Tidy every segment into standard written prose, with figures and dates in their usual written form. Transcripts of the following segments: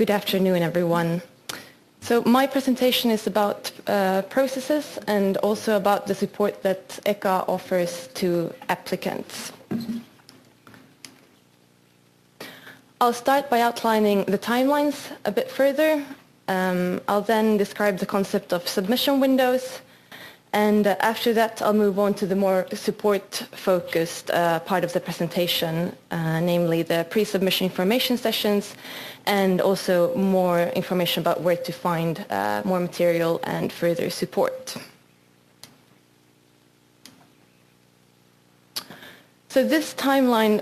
good afternoon, everyone. So my presentation is about processes and also about the support that ECHA offers to applicants. I'll start by outlining the timelines a bit further. I'll then describe the concept of submission windows, and after that I'll move on to the more support-focused part of the presentation, namely the pre-submission information sessions, and also more information about where to find more material and further support. So this timeline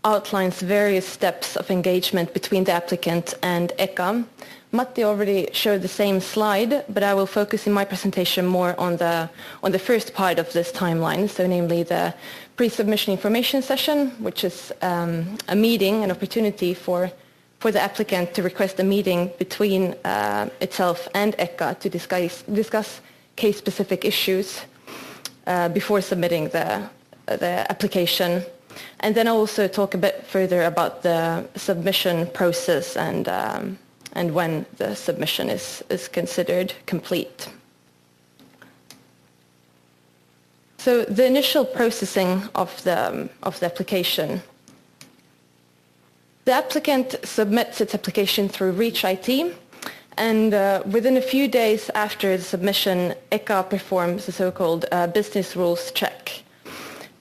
outlines various steps of engagement between the applicant and ECHA. Matti already showed the same slide, but I will focus in my presentation more on the first part of this timeline, so namely the pre-submission information session, which is a meeting, an opportunity for the applicant to request a meeting between itself and ECHA to discuss case-specific issues before submitting the application. And then I'll also talk a bit further about the submission process and when the submission is considered complete. So the initial processing of the application. The applicant submits its application through ReachIT, and within a few days after the submission, ECHA performs a so-called business rules check.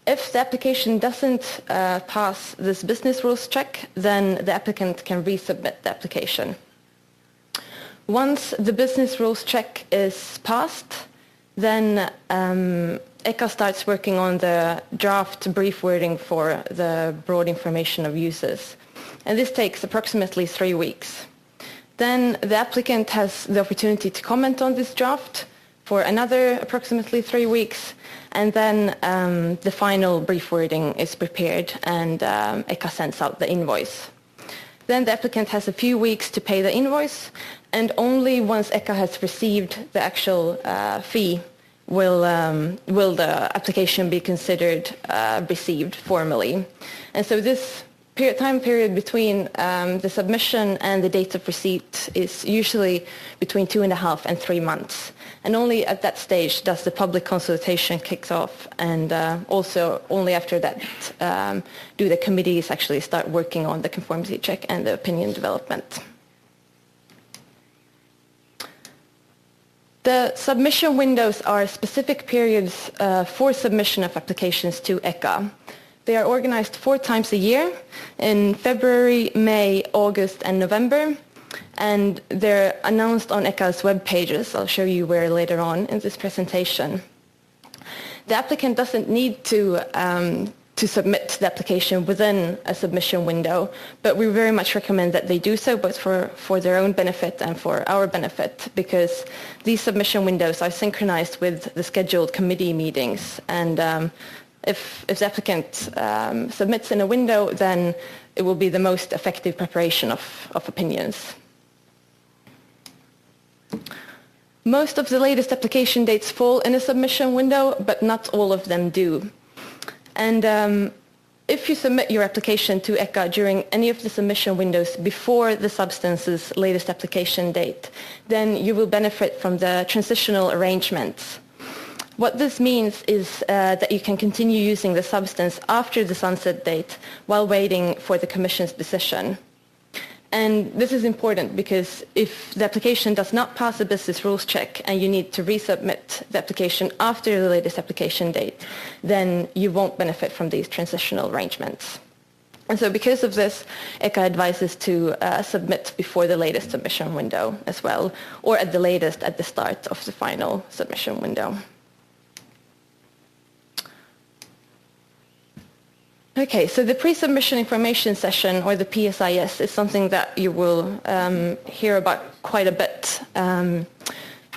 If the application doesn't pass this business rules check, then the applicant can resubmit the application. Once the business rules check is passed, then ECHA starts working on the draft brief wording for the broad information of users. And this takes approximately 3 weeks. Then the applicant has the opportunity to comment on this draft for another approximately 3 weeks, and then the final brief wording is prepared and ECHA sends out the invoice. Then the applicant has a few weeks to pay the invoice, and only once ECHA has received the actual fee will the application be considered received formally. And so this time period between the submission and the date of receipt is usually between 2.5 and 3 months. And only at that stage does the public consultation kick off, and also only after that do the committees actually start working on the conformity check and the opinion development. The submission windows are specific periods for submission of applications to ECHA. They are organized 4 times a year, in February, May, August, and November, and they're announced on ECHA's web pages. I'll show you where later on in this presentation. The applicant doesn't need to submit the application within a submission window, but we very much recommend that they do so, both for their own benefit and for our benefit, because these submission windows are synchronized with the scheduled committee meetings, and if the applicant submits in a window, then it will be the most effective preparation of opinions. Most of the latest application dates fall in a submission window, but not all of them do. And if you submit your application to ECHA during any of the submission windows before the substance's latest application date, then you will benefit from the transitional arrangements. What this means is that you can continue using the substance after the sunset date while waiting for the Commission's decision. And this is important because if the application does not pass a business rules check and you need to resubmit the application after the latest application date, then you won't benefit from these transitional arrangements. And so because of this, ECHA advises to submit before the latest submission window as well, or at the latest at the start of the final submission window. Okay, so the pre-submission information session, or the PSIS, is something that you will hear about quite a bit.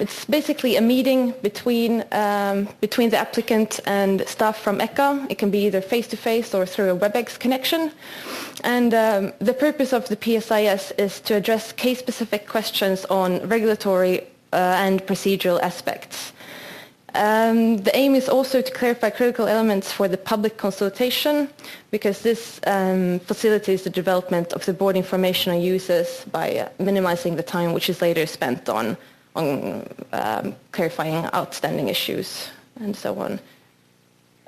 It's basically a meeting between the applicant and staff from ECHA. It can be either face-to-face or through a WebEx connection. And the purpose of the PSIS is to address case-specific questions on regulatory and procedural aspects. The aim is also to clarify critical elements for the public consultation, because this facilitates the development of the board information on users by minimizing the time which is later spent on clarifying outstanding issues and so on.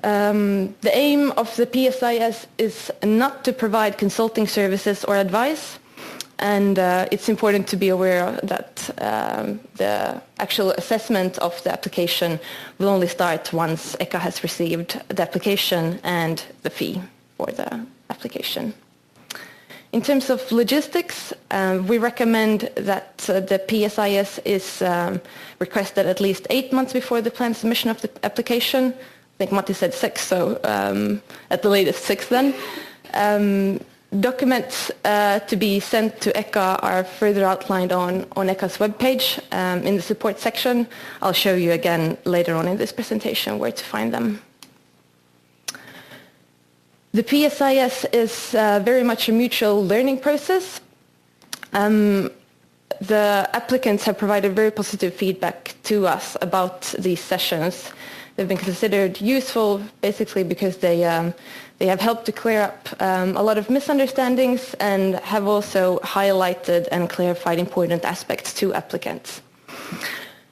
The aim of the PSIS is not to provide consulting services or advice, and it's important to be aware that the actual assessment of the application will only start once ECHA has received the application and the fee for the application. In terms of logistics, we recommend that the PSIS is requested at least 8 months before the planned submission of the application. I think Matti said 6, so at the latest 6 then. Documents to be sent to ECHA are further outlined on ECHA's webpage in the support section. I'll show you again later on in this presentation where to find them. The PSIS is very much a mutual learning process. The applicants have provided very positive feedback to us about these sessions. They've been considered useful basically because they have helped to clear up a lot of misunderstandings and have also highlighted and clarified important aspects to applicants.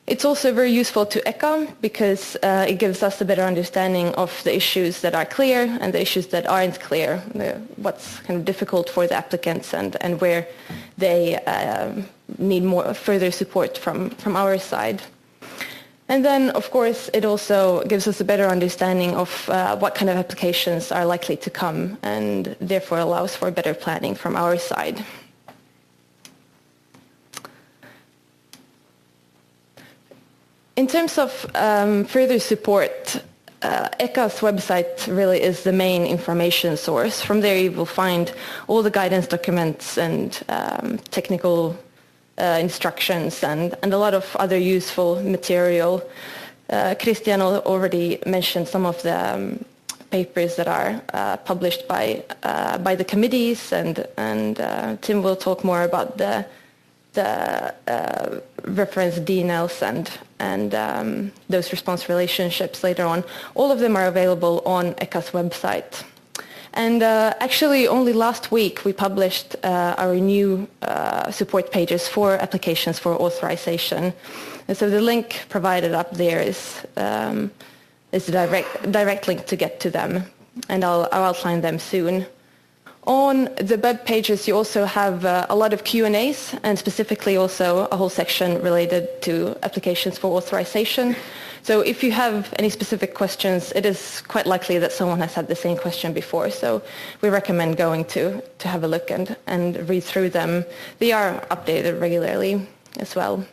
It's also very useful to ECHA because it gives us a better understanding of the issues that are clear and the issues that aren't clear, what's kind of difficult for the applicants and where they need more further support from our side. And then, of course, it also gives us a better understanding of what kind of applications are likely to come and therefore allows for better planning from our side. In terms of further support, ECHA's website really is the main information source. From there you will find all the guidance documents and technical instructions and a lot of other useful material. Christian already mentioned some of the papers that are published by the committees, and Tim will talk more about the reference DNLs and those response relationships later on. All of them are available on ECHA's website. And actually only last week we published our new support pages for applications for authorization. And so the link provided up there is a direct link to get to them, and I'll outline them soon. On the web pages you also have a lot of Q&As, and specifically also a whole section related to applications for authorization. So if you have any specific questions, it is quite likely that someone has had the same question before. So we recommend going to have a look and read through them. They are updated regularly as well.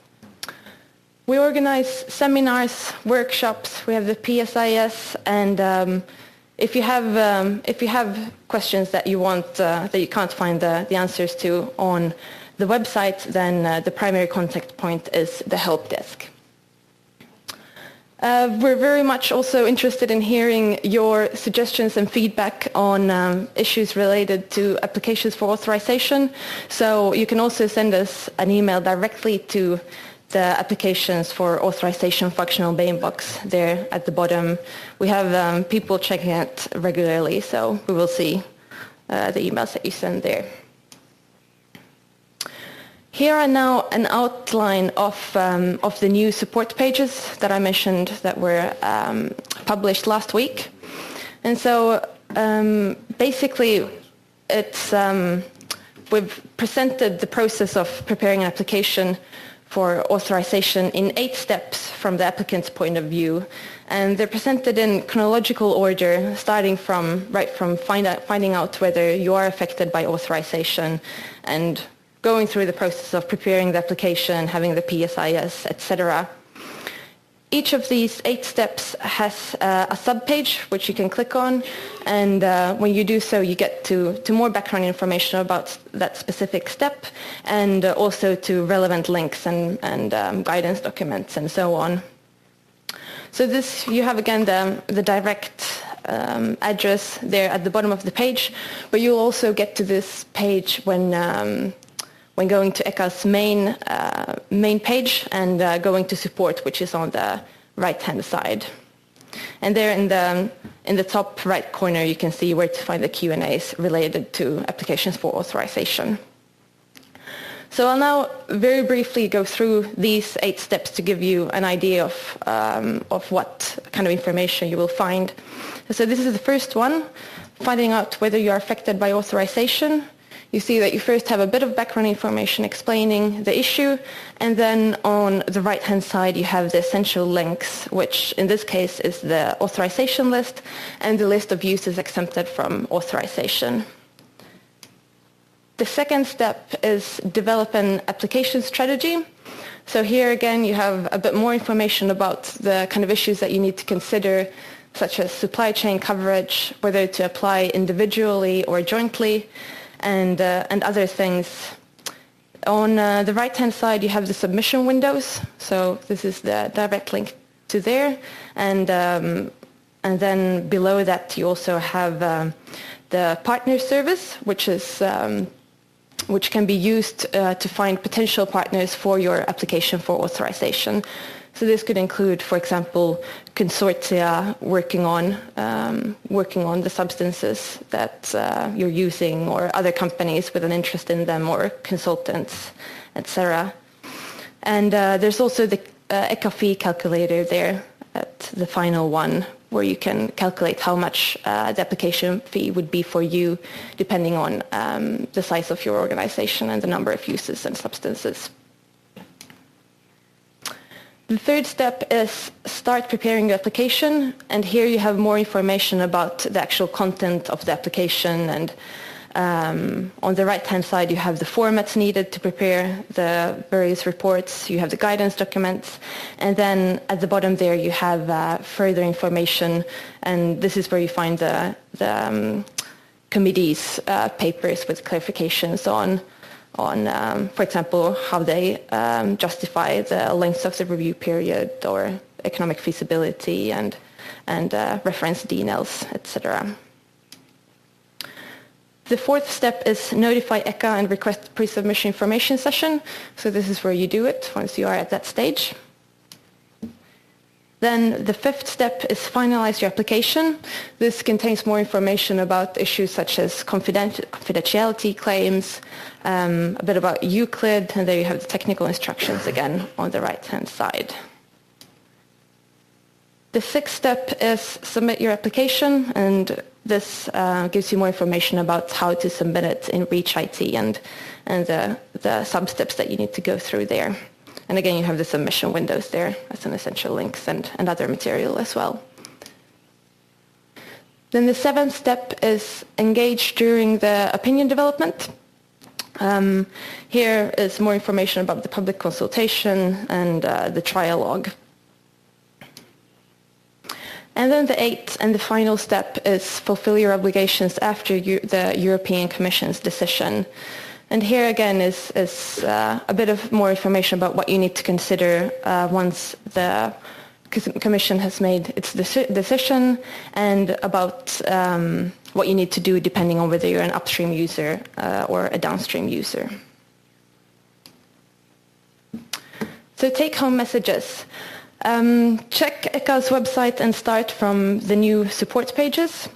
We organize seminars, workshops. We have the PSIS, and if you have questions that you want that you can't find the answers to on the website, then the primary contact point is the help desk. We're very much also interested in hearing your suggestions and feedback on issues related to applications for authorization. So you can also send us an email directly to the applications for authorization functional mailbox there at the bottom. We have people checking it regularly, so we will see the emails that you send there. Here are now an outline of the new support pages that I mentioned that were published last week. And so basically it's we've presented the process of preparing an application for authorization in 8 steps from the applicant's point of view. And they're presented in chronological order, starting from finding out whether you are affected by authorization and going through the process of preparing the application, having the PSIS, etc. Each of these 8 steps has a subpage which you can click on, and when you do so you get to more background information about that specific step, and also to relevant links and guidance documents and so on. So this, you have again the direct address there at the bottom of the page, but you'll also get to this page when going to ECHA's main page and going to support, which is on the right-hand side. And there in the top right corner, you can see where to find the Q&As related to applications for authorization. So I'll now very briefly go through these 8 steps to give you an idea of what kind of information you will find. So this is the first one, finding out whether you are affected by authorization. You see that you first have a bit of background information explaining the issue, and then on the right-hand side you have the essential links, which in this case is the authorization list and the list of uses exempted from authorization. The second step is develop an application strategy. So here again you have a bit more information about the kind of issues that you need to consider, such as supply chain coverage, whether to apply individually or jointly, and other things. On the right-hand side you have the submission windows. So this is the direct link to there, and then below that you also have the partner service, which can be used to find potential partners for your application for authorization. So this could include, for example, consortia working on the substances that you're using, or other companies with an interest in them, or consultants, etc. And there's also the ECHA fee calculator there at the final one, where you can calculate how much the application fee would be for you, depending on the size of your organization and the number of uses and substances. The third step is start preparing your application, and here you have more information about the actual content of the application, and on the right-hand side you have the formats needed to prepare the various reports, you have the guidance documents, and then at the bottom there you have further information, and this is where you find the committee's papers with clarifications on, for example, how they justify the length of the review period, or economic feasibility, and reference DNLs, etc. The fourth step is notify ECHA and request pre-submission information session. So this is where you do it once you are at that stage. Then the fifth step is finalize your application. This contains more information about issues such as confidentiality claims, a bit about Euclid, and there you have the technical instructions again on the right-hand side. The sixth step is submit your application, and this gives you more information about how to submit it in ReachIT and the sub-steps that you need to go through there. And again, you have the submission windows there as an essential links and other material as well. Then the seventh step is engage during the opinion development. Here is more information about the public consultation and the trialogue. And then the eighth and the final step is fulfill your obligations after the European Commission's decision. And here again is a bit of more information about what you need to consider once the Commission has made its decision, and about what you need to do depending on whether you're an upstream user or a downstream user. So take-home messages. Check ECHA's website and start from the new support pages.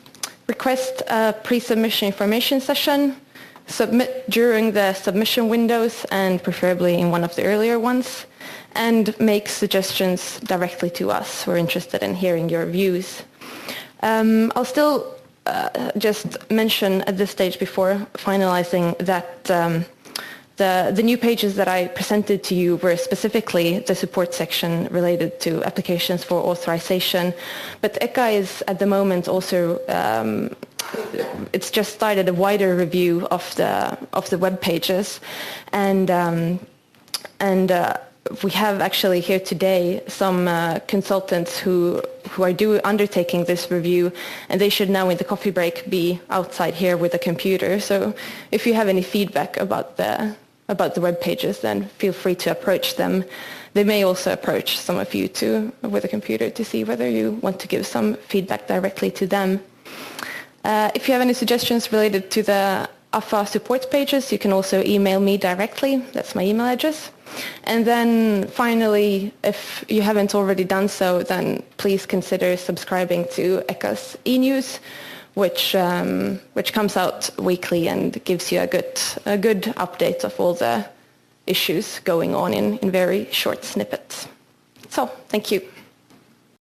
Request a pre-submission information session. Submit during the submission windows, and preferably in one of the earlier ones. And make suggestions directly to us. We're interested in hearing your views. I'll still just mention at this stage before finalizing that the new pages that I presented to you were specifically the support section related to applications for authorization, but ECHA is at the moment also it's just started a wider review of the web pages, and we have actually here today some consultants who are undertaking this review, and they should now in the coffee break be outside here with a computer. So if you have any feedback about the web pages, then feel free to approach them. They may also approach some of you with a computer to see whether you want to give some feedback directly to them. If you have any suggestions related to the AFA support pages. You can also email me directly. That's my email address. And then finally, if you haven't already done so, then please consider subscribing to ECHA's e-news, which comes out weekly and gives you a good update of all the issues going on in very short snippets. So, thank you.